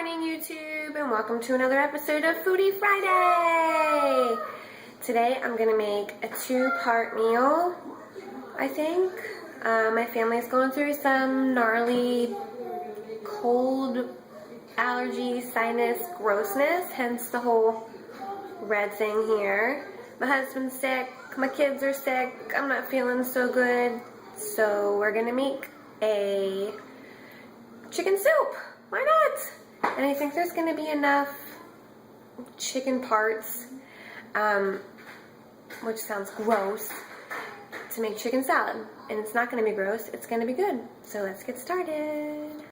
morning, YouTube, and welcome to another episode of Foodie Friday. Today I'm gonna make a two-part meal, I think. My family's going through some gnarly cold allergy, sinus, grossness, hence the whole red thing here. My husband's sick, my kids are sick, I'm not feeling so good, so we're gonna make a chicken soup. Why not? And I think there's going to be enough chicken parts, which sounds gross, to make chicken salad. And it's not going to be gross, it's going to be good. So let's get started.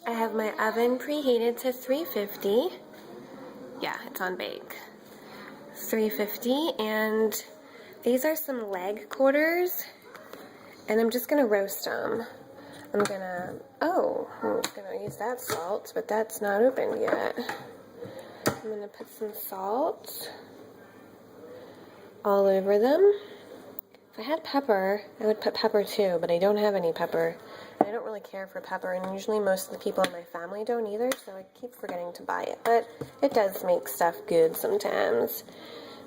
I have my oven preheated to 350. Yeah, it's on bake. 350, and these are some leg quarters, and I'm just going to roast them. I'm gonna use that salt, but that's not opened yet. I'm gonna put some salt all over them. If I had pepper, I would put pepper too, but I don't have any pepper. I don't really care for pepper, and usually most of the people in my family don't either, so I keep forgetting to buy it, but it does make stuff good sometimes.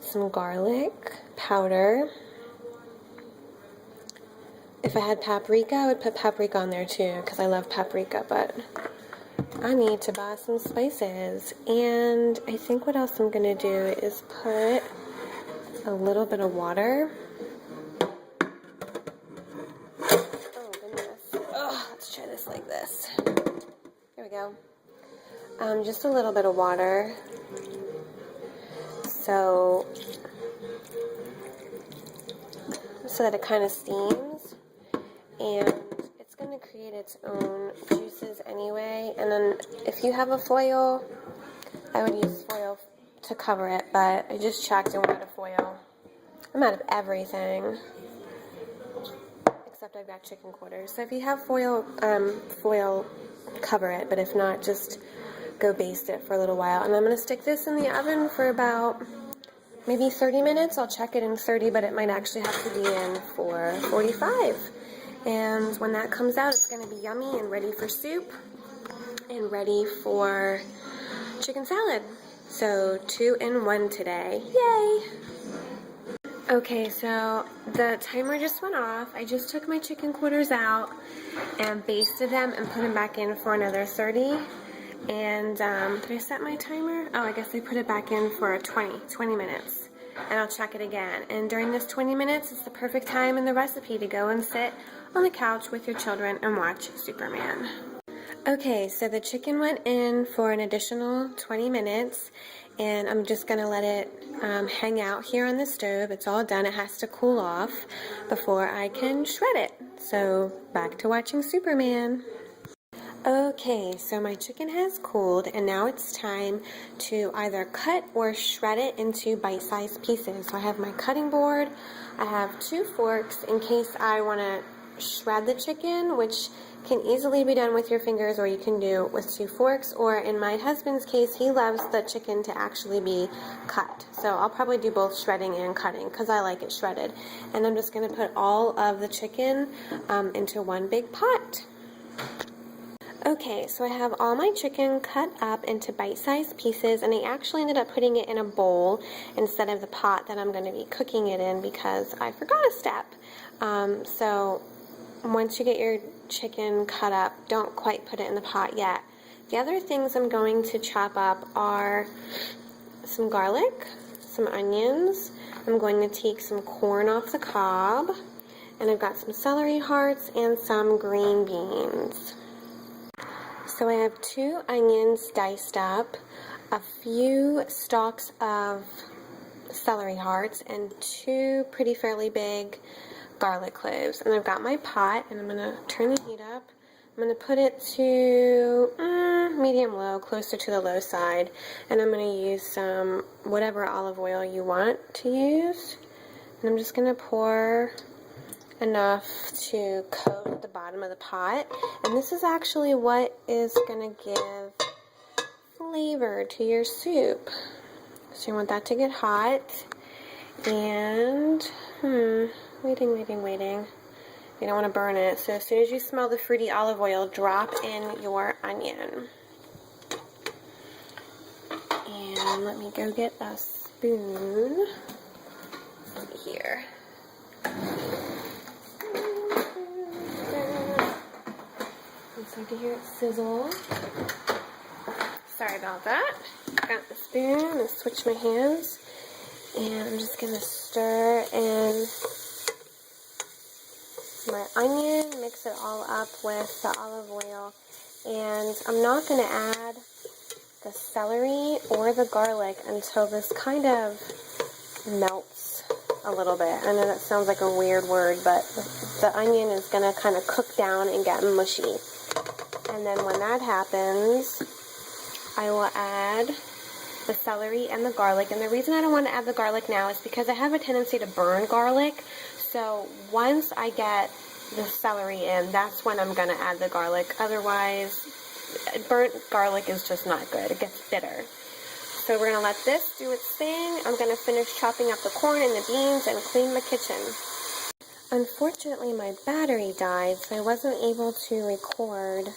Some garlic powder. If I had paprika, I would put paprika on there too, because I love paprika, but I need to buy some spices. And I think what else I'm going to do is put a little bit of water. Oh, goodness. Oh, let's try this like this. Here we go. Just a little bit of water. So that it kind of steams. And it's going to create its own juices anyway. And then if you have a foil, I would use foil to cover it, but I just checked and we're out of foil. I'm out of everything, except I've got chicken quarters. So if you have foil, cover it, but if not, just go baste it for a little while. And I'm going to stick this in the oven for about maybe 30 minutes. I'll check it in 30, but it might actually have to be in for 45. And when that comes out, it's going to be yummy and ready for soup and ready for chicken salad. So 2 in 1 today. Yay! Okay, so the timer just went off. I just took my chicken quarters out and basted them and put them back in for another 30. And did I set my timer? Oh, I guess I put it back in for 20 minutes. And I'll check it again. And during this 20 minutes, it's the perfect time in the recipe to go and sit on the couch with your children and watch Superman. Okay, so the chicken went in for an additional 20 minutes, and I'm just going to let it hang out here on the stove. It's all done. It has to cool off before I can shred it. So back to watching Superman. Okay, so my chicken has cooled, and now it's time to either cut or shred it into bite-sized pieces. So I have my cutting board. I have 2 forks in case I want to shred the chicken, which can easily be done with your fingers, or you can do with 2 forks, or in my husband's case, he loves the chicken to actually be cut. So I'll probably do both shredding and cutting because I like it shredded. And I'm just going to put all of the chicken into one big pot. Okay, so I have all my chicken cut up into bite-sized pieces, and I actually ended up putting it in a bowl instead of the pot that I'm going to be cooking it in because I forgot a step. So once you get your chicken cut up, don't quite put it in the pot yet. The other things I'm going to chop up are some garlic, some onions. I'm going to take some corn off the cob, and I've got some celery hearts and some green beans. So I have 2 onions diced up, a few stalks of celery hearts, and 2 fairly big garlic cloves. And I've got my pot, and I'm going to turn the heat up. I'm going to put it to medium-low, closer to the low side. And I'm going to use some whatever olive oil you want to use. And I'm just going to pour enough to coat the bottom of the pot, and this is actually what is going to give flavor to your soup. So you want that to get hot, and waiting. You don't want to burn it, so as soon as you smell the fruity olive oil, drop in your onion. let me go get a spoon. Let's see here. And start to hear it sizzle. Sorry about that. Got the spoon and switch my hands. And I'm just gonna stir in my onion, mix it all up with the olive oil. And I'm not gonna add the celery or the garlic until this kind of melts a little bit. I know that sounds like a weird word, but the onion is gonna kind of cook down and get mushy. And then when that happens, I will add the celery and the garlic. And the reason I don't want to add the garlic now is because I have a tendency to burn garlic. So once I get the celery in, that's when I'm going to add the garlic. Otherwise, burnt garlic is just not good. It gets bitter. So we're going to let this do its thing. I'm going to finish chopping up the corn and the beans and clean the kitchen. Unfortunately, my battery died, so I wasn't able to record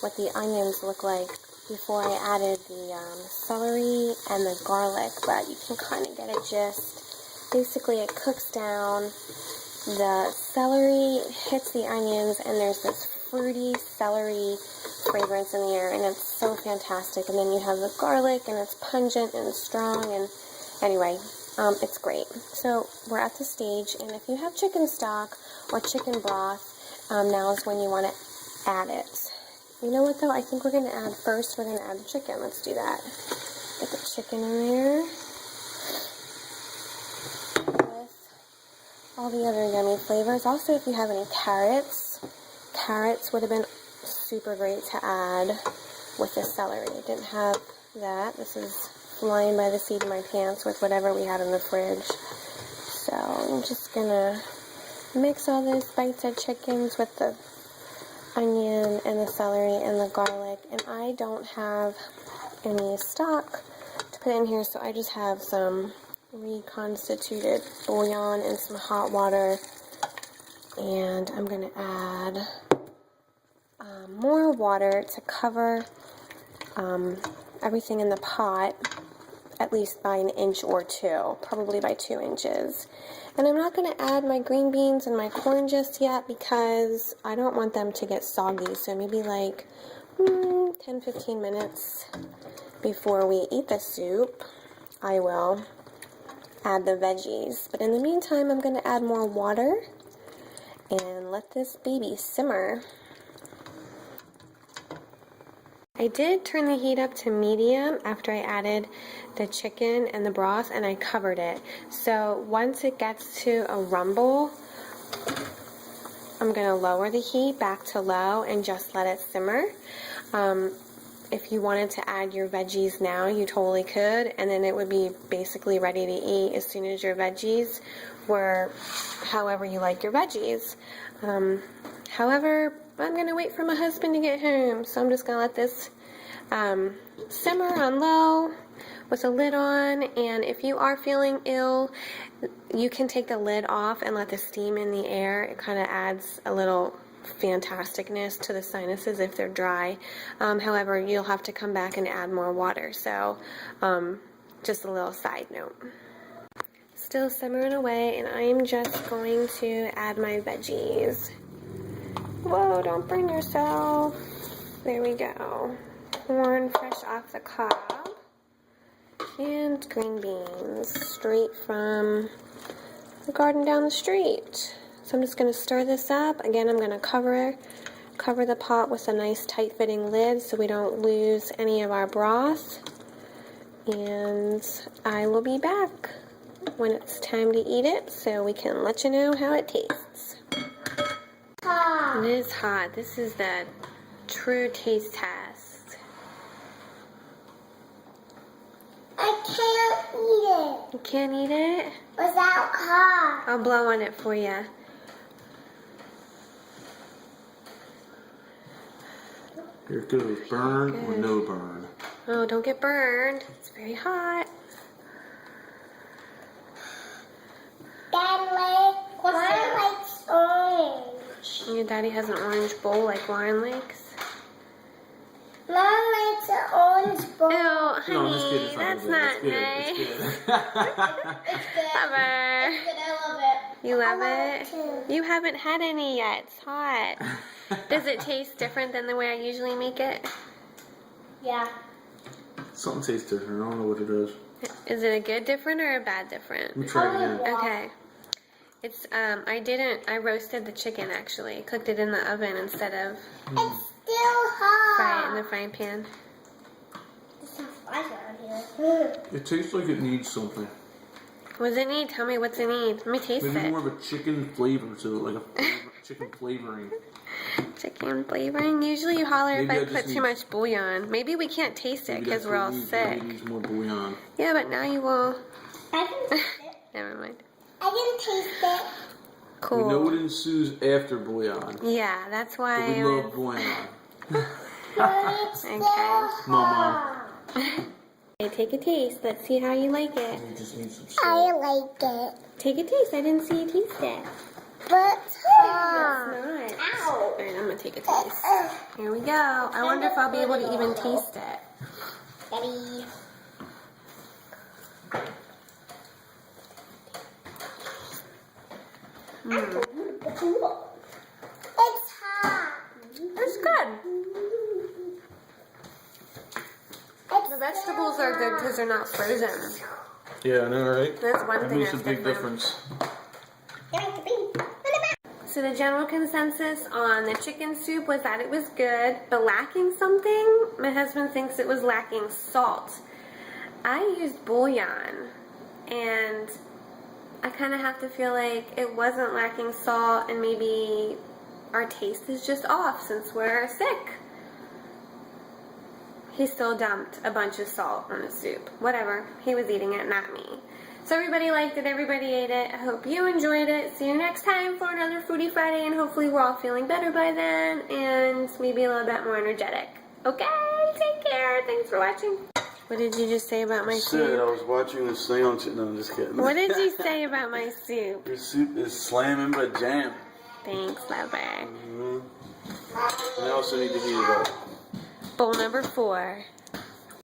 what the onions look like before I added the celery and the garlic, but you can kind of get a gist. Basically, it cooks down, the celery hits the onions, and there's this fruity celery fragrance in the air, and it's so fantastic. And then you have the garlic, and it's pungent and strong, and anyway, it's great. So we're at the stage, and if you have chicken stock or chicken broth, now is when you want to add it. You know what though? I think we're going to add first, we're going to add the chicken. Let's do that. Get the chicken in there with all the other yummy flavors. Also, if you have any carrots would have been super great to add with the celery. I didn't have that. This is flying by the seat of my pants with whatever we had in the fridge. So I'm just going to mix all those bites of chickens with the onion and the celery and the garlic, and I don't have any stock to put in here, so I just have some reconstituted bouillon and some hot water, and I'm going to add more water to cover everything in the pot, at least by an inch or two, probably by 2 inches. And I'm not going to add my green beans and my corn just yet because I don't want them to get soggy. So maybe like 10-15 minutes before we eat the soup, I will add the veggies. But in the meantime, I'm going to add more water and let this baby simmer. I did turn the heat up to medium after I added the chicken and the broth, and I covered it. So once it gets to a rumble, I'm going to lower the heat back to low and just let it simmer. If you wanted to add your veggies now, you totally could, and then it would be basically ready to eat as soon as your veggies were however you like your veggies. However, I'm going to wait for my husband to get home, so I'm just going to let this simmer on low with a lid on. And if you are feeling ill, you can take the lid off and let the steam in the air. It kind of adds a little fantasticness to the sinuses if they're dry. However, you'll have to come back and add more water. So just a little side note. Still simmering away, and I am just going to add my veggies. Whoa, don't burn yourself. There we go. Corn fresh off the cob. And green beans straight from the garden down the street. So I'm just going to stir this up. Again, I'm going to cover the pot with a nice tight-fitting lid so we don't lose any of our broth. And I will be back when it's time to eat it so we can let you know how it tastes. It is hot. This is the true taste test. I can't eat it. You can't eat it? Without hot. I'll blow on it for you. Here it goes. Burn or no burn? Oh, don't get burned. It's very hot. Mine likes orange. Your daddy has an orange bowl like Lauren likes. Mom likes an orange bowl. Ew. honey, No, I'm just kidding. It's that's good. not It's good. nice. It's good. It's good. Lover. It's good. I love it. You love I it? love it You haven't had any yet. It's hot. Does it taste different than the way I usually make it? Yeah. Something tastes different. I don't know what it is. Is it a good different or a bad different? Let me try it again. Okay. It's I roasted the chicken actually. Cooked it in the oven instead of It's still hot. fry it in the frying pan. There's some spice around here. It tastes like it needs something. What does it need? Tell me what's it need. Let me taste Maybe it. more of a chicken flavor to it, like a chicken flavoring. Chicken flavoring. Usually you holler Maybe I if I just put too need- much bouillon. Maybe we can't taste it Maybe because that's we're what all it needs. sick. Maybe it needs more bouillon. Yeah, but now you will. I can taste it. Never mind. I can taste it. Cool. We know what ensues after bouillon. Yeah, that's But why. we love bouillon. But it's still Okay. hot. Okay, take a taste. Let's see how you like it. We just need some I salt. like it. Take a taste. I didn't see you taste it. But It's hot. not. Ow. Alright, I'm gonna take a taste. Here we go. I wonder if I'll be able to even taste it. Ready. It's hot. It's good. The vegetables are good because they're not frozen. Yeah, I know, right? That's one That thing makes that's a big different. difference. So the general consensus on the chicken soup was that it was good, but lacking something. My husband thinks it was lacking salt. I used bouillon, and I kind of have to feel like it wasn't lacking salt, and maybe our taste is just off since we're sick. He still dumped a bunch of salt on the soup. Whatever. He was eating it, not me. So everybody liked it. Everybody ate it. I hope you enjoyed it. See you next time for another Foodie Friday, and hopefully we're all feeling better by then and maybe a little bit more energetic. Okay? Take care. Thanks for watching. What did you just say about my Said I soup? was watching this thing on. No, I'm just kidding. What did you say about my soup? Your soup is slamming but jam. Thanks, lover. And I also need to heat it up. Bowl number 4.